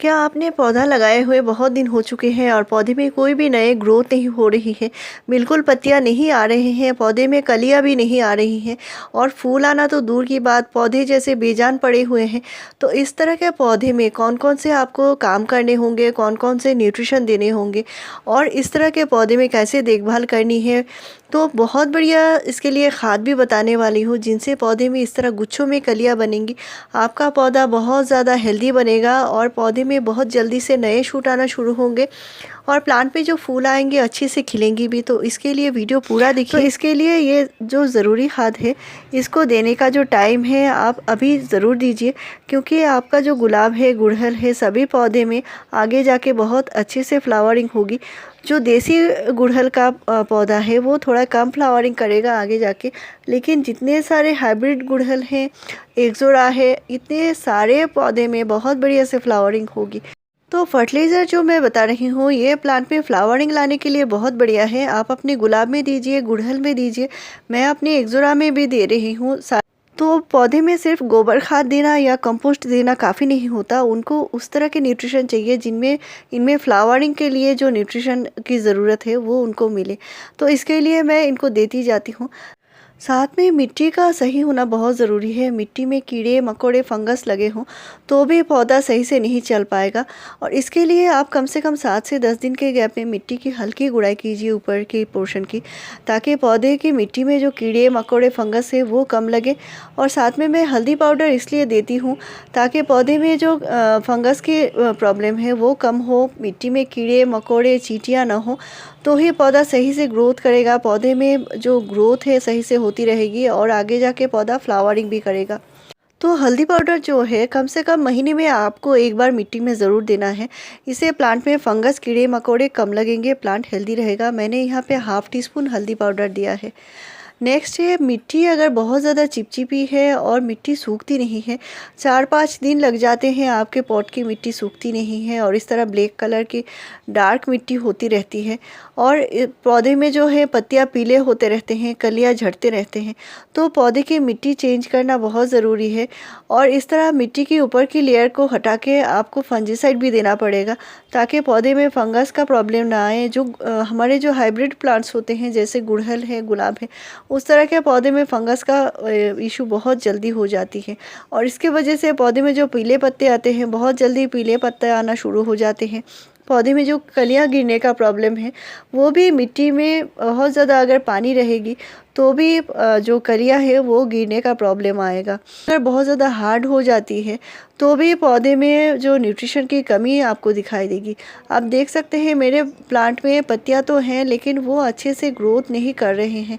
क्या आपने पौधा लगाए हुए बहुत दिन हो चुके हैं और पौधे में कोई भी नए ग्रोथ नहीं हो रही है, बिल्कुल पत्तियां नहीं आ रहे हैं, पौधे में कलियां भी नहीं आ रही हैं और फूल आना तो दूर की बात, पौधे जैसे बेजान पड़े हुए हैं। तो इस तरह के पौधे में कौन कौन से आपको काम करने होंगे, कौन कौन से न्यूट्रिशन देने होंगे और इस तरह के पौधे में कैसे देखभाल करनी है, तो बहुत बढ़िया इसके लिए खाद भी बताने वाली हूँ जिनसे पौधे में इस तरह गुच्छों में कलियाँ बनेंगी। आपका पौधा बहुत ज़्यादा हेल्दी बनेगा और पौधे में बहुत जल्दी से नए शूट आना शुरू होंगे और प्लांट पे जो फूल आएंगे अच्छे से खिलेंगी भी। तो इसके लिए वीडियो पूरा देखिए। तो इसके लिए ये जो ज़रूरी खाद है, इसको देने का जो टाइम है आप अभी ज़रूर दीजिए, क्योंकि आपका जो गुलाब है, गुड़हल है, सभी पौधे में आगे जाके बहुत अच्छे से फ्लावरिंग होगी। जो देसी गुड़हल का पौधा है वो थोड़ा कम फ्लावरिंग करेगा आगे जाके, लेकिन जितने सारे हाइब्रिड गुड़हल हैं, एक्सोरा है, इतने सारे पौधे में बहुत बढ़िया से फ्लावरिंग होगी। तो फर्टिलाइज़र जो मैं बता रही हूँ ये प्लांट में फ्लावरिंग लाने के लिए बहुत बढ़िया है। आप अपने गुलाब में दीजिए, गुड़हल में दीजिए, मैं अपने एक्सोरा में भी दे रही हूँ। तो पौधे में सिर्फ गोबर खाद देना या कंपोस्ट देना काफ़ी नहीं होता, उनको उस तरह के न्यूट्रिशन चाहिए जिनमें इनमें फ्लावरिंग के लिए जो न्यूट्रिशन की ज़रूरत है वो उनको मिले। तो इसके लिए मैं इनको देती जाती हूँ। साथ में मिट्टी का सही होना बहुत ज़रूरी है। मिट्टी में कीड़े मकोड़े फंगस लगे हों तो भी पौधा सही से नहीं चल पाएगा, और इसके लिए आप कम से कम 7 से 10 दिन के गैप में मिट्टी की हल्की गुड़ाई कीजिए ऊपर की पोर्शन की, ताकि पौधे की मिट्टी में जो कीड़े मकोड़े फंगस है वो कम लगे। और साथ में मैं हल्दी पाउडर इसलिए देती हूँ ताकि पौधे में जो फंगस की प्रॉब्लम है वो कम हो, मिट्टी में कीड़े मकोड़े चींटियाँ ना हो, तो ही पौधा सही से ग्रोथ करेगा। पौधे में जो ग्रोथ है सही से होती रहेगी और आगे जाके पौधा फ्लावरिंग भी करेगा। तो हल्दी पाउडर जो है कम से कम महीने में आपको एक बार मिट्टी में ज़रूर देना है। इससे प्लांट में फंगस कीड़े मकोड़े कम लगेंगे, प्लांट हेल्दी रहेगा। मैंने यहाँ पे हाफ़ टी स्पून हल्दी पाउडर दिया है। नेक्स्ट है, मिट्टी अगर बहुत ज़्यादा चिपचिपी है और मिट्टी सूखती नहीं है, 4-5 दिन लग जाते हैं आपके पॉट की मिट्टी सूखती नहीं है और इस तरह ब्लैक कलर की डार्क मिट्टी होती रहती है और पौधे में जो है पत्तियां पीले होते रहते हैं, कलियां झड़ते रहते हैं, तो पौधे की मिट्टी चेंज करना बहुत ज़रूरी है। और इस तरह मिट्टी की ऊपर की लेयर को हटा के आपको फंजीसाइड भी देना पड़ेगा ताकि पौधे में फंगस का प्रॉब्लम ना आए। जो हमारे जो हाइब्रिड प्लांट्स होते हैं जैसे गुड़हल है, गुलाब है, उस तरह के पौधे में फंगस का इशू बहुत जल्दी हो जाती है और इसके वजह से पौधे में जो पीले पत्ते आते हैं, बहुत जल्दी पीले पत्ते आना शुरू हो जाते हैं। पौधे में जो कलियां गिरने का प्रॉब्लम है वो भी मिट्टी में बहुत ज़्यादा अगर पानी रहेगी तो भी जो कलियां है वो गिरने का प्रॉब्लम आएगा। अगर बहुत ज़्यादा हार्ड हो जाती है तो भी पौधे में जो न्यूट्रिशन की कमी आपको दिखाई देगी। आप देख सकते हैं मेरे प्लांट में पत्तियां तो हैं लेकिन वो अच्छे से ग्रोथ नहीं कर रहे हैं।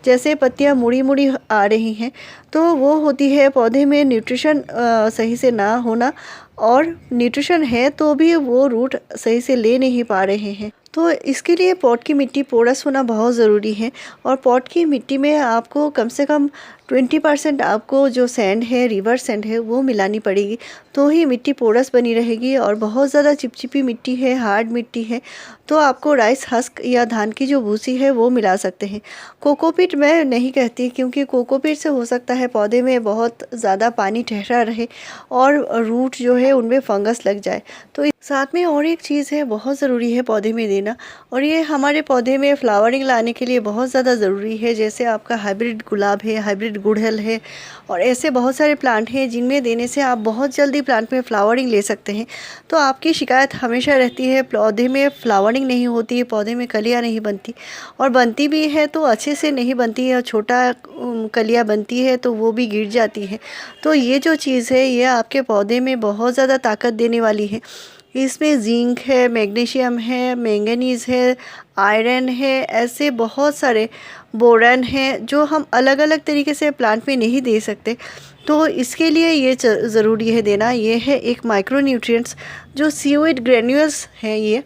जैसे पत्तियां मुड़ी मुड़ी आ रही हैं तो वो होती है पौधे में न्यूट्रिशन सही से ना होना, और न्यूट्रिशन है तो भी वो रूट सही से ले नहीं पा रहे हैं। तो इसके लिए पॉट की मिट्टी पोरस होना बहुत ज़रूरी है और पॉट की मिट्टी में आपको कम से कम 20% आपको जो सैंड है, रिवर सैंड है, वो मिलानी पड़ेगी, तो ही मिट्टी पोरस बनी रहेगी। और बहुत ज़्यादा चिपचिपी मिट्टी है, हार्ड मिट्टी है, तो आपको राइस हस्क या धान की जो भूसी है वो मिला सकते हैं। कोकोपीट मैं नहीं कहती, क्योंकि कोकोपीट से हो सकता है पौधे में बहुत ज़्यादा पानी ठहरा रहे और रूट जो है उनमें फंगस लग जाए। तो साथ में और एक चीज़ है, बहुत ज़रूरी है पौधे में देना, और ये हमारे पौधे में फ्लावरिंग लाने के लिए बहुत ज़्यादा ज़रूरी है। जैसे आपका हाइब्रिड गुलाब है, हाइब्रिड गुड़हल है, और ऐसे बहुत सारे प्लांट हैं जिनमें देने से आप बहुत जल्दी प्लांट में फ्लावरिंग ले सकते हैं। तो आपकी शिकायत हमेशा रहती है पौधे में फ्लावरिंग नहीं होती है, पौधे में कलियाँ नहीं बनती, और बनती भी है तो अच्छे से नहीं बनती है, छोटा कलियाँ बनती है तो वो भी गिर जाती है। तो ये जो चीज़ है ये आपके पौधे में बहुत ज़्यादा ताकत देने वाली है। इसमें जिंक है, मैग्नीशियम है, मैंगनीज़ है, आयरन है, ऐसे बहुत सारे बोरॉन है जो हम अलग अलग तरीके से प्लांट में नहीं दे सकते। तो इसके लिए ये ज़रूरी है देना। ये है एक माइक्रो न्यूट्रिएंट्स जो सीवेट ग्रेन्यूल्स है ये,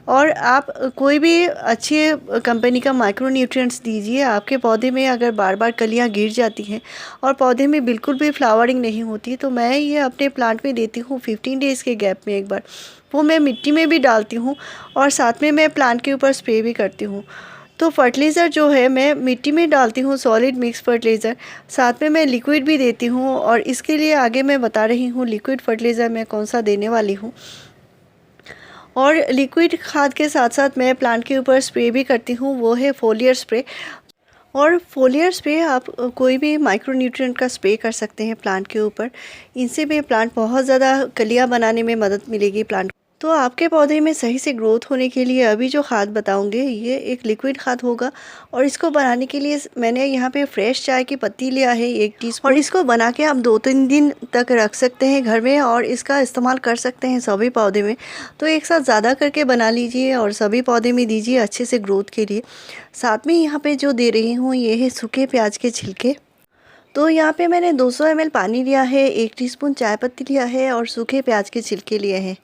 और आप कोई भी अच्छी कंपनी का माइक्रो न्यूट्रिएंट्स दीजिए। आपके पौधे में अगर बार बार कलियां गिर जाती हैं और पौधे में बिल्कुल भी फ्लावरिंग नहीं होती, तो मैं ये अपने प्लांट में देती हूँ 15 डेज़ के गैप में एक बार। वो मैं मिट्टी में भी डालती हूँ और साथ में मैं प्लांट के ऊपर स्प्रे भी करती हूँ। तो फर्टिलाइज़र जो है मैं मिट्टी में डालती हूँ, सॉलिड मिक्स फर्टिलाइज़र, साथ में मैं लिक्विड भी देती हूँ, और इसके लिए आगे मैं बता रही हूँ लिक्विड फर्टिलाइज़र मैं कौन सा देने वाली हूँ। और लिक्विड खाद के साथ साथ मैं प्लांट के ऊपर स्प्रे भी करती हूँ, वो है फोलियर स्प्रे। और फोलियर स्प्रे आप कोई भी माइक्रो न्यूट्रिएंट का स्प्रे कर सकते हैं प्लांट के ऊपर। इनसे भी प्लांट बहुत ज़्यादा कलियाँ बनाने में मदद मिलेगी प्लांट को। तो आपके पौधे में सही से ग्रोथ होने के लिए अभी जो खाद बताऊंगे ये एक लिक्विड खाद होगा। और इसको बनाने के लिए मैंने यहाँ पे फ्रेश चाय की पत्ती लिया है 1 टीस्पून, और इसको बना के आप 2-3 दिन तक रख सकते हैं घर में और इसका इस्तेमाल कर सकते हैं सभी पौधे में। तो एक साथ ज़्यादा करके बना लीजिए और सभी पौधे में दीजिए अच्छे से ग्रोथ के लिए। साथ में यहाँ पे जो दे रही हूँ ये है सूखे प्याज के छिलके। तो यहाँ पे मैंने 200 ml पानी लिया है, 1 टीस्पून चाय पत्ती लिया है और सूखे प्याज के छिलके लिए हैं।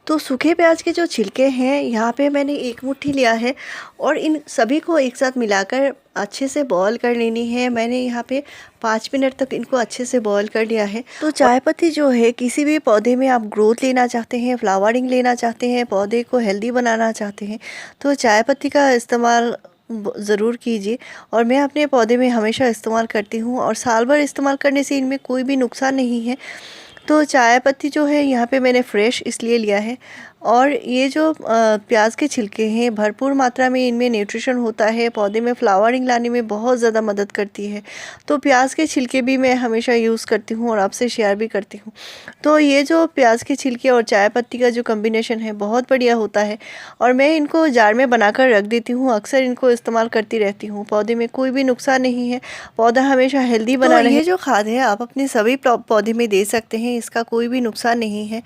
तो सूखे प्याज के जो छिलके हैं यहाँ पे मैंने 1 मुट्ठी लिया है और इन सभी को एक साथ मिलाकर अच्छे से बॉईल कर लेनी है। मैंने यहाँ पे 5 मिनट तक इनको अच्छे से बॉईल कर लिया है। तो चाय पत्ती जो है किसी भी पौधे में आप ग्रोथ लेना चाहते हैं, फ्लावरिंग लेना चाहते हैं, पौधे को हेल्दी बनाना चाहते हैं तो चाय पत्ती का इस्तेमाल ज़रूर कीजिए। और मैं अपने पौधे में हमेशा इस्तेमाल करती हूँ और साल भर इस्तेमाल करने से इनमें कोई भी नुकसान नहीं है। तो चाय पत्ती जो है यहाँ पे मैंने फ्रेश इसलिए लिया है। और ये जो प्याज के छिलके हैं भरपूर मात्रा में इनमें न्यूट्रिशन होता है, पौधे में फ्लावरिंग लाने में बहुत ज़्यादा मदद करती है। तो प्याज के छिलके भी मैं हमेशा यूज़ करती हूँ और आपसे शेयर भी करती हूँ। तो ये जो प्याज के छिलके और चाय पत्ती का जो कॉम्बिनेशन है बहुत बढ़िया होता है और मैं इनको जार में बनाकर रख देती हूँ। अक्सर इनको इस्तेमाल करती रहती हूँ, पौधे में कोई भी नुकसान नहीं है, पौधा हमेशा हेल्दी बना रहे। ये जो खाद है आप अपने सभी पौधे में दे सकते हैं, इसका कोई भी नुकसान नहीं है।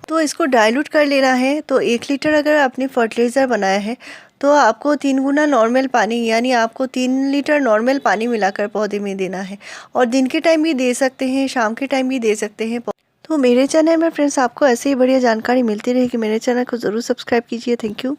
तो इसको डाइल्यूट कर लेना है। तो 1 लीटर अगर आपने फर्टिलाइज़र बनाया है तो आपको 3 गुना नॉर्मल पानी यानी आपको 3 लीटर नॉर्मल पानी मिलाकर पौधे में देना है। और दिन के टाइम भी दे सकते हैं, शाम के टाइम भी दे सकते हैं। तो मेरे चैनल में फ्रेंड्स आपको ऐसे ही बढ़िया जानकारी मिलती रहेगी। मेरे चैनल को ज़रूर सब्सक्राइब कीजिए। Thank you.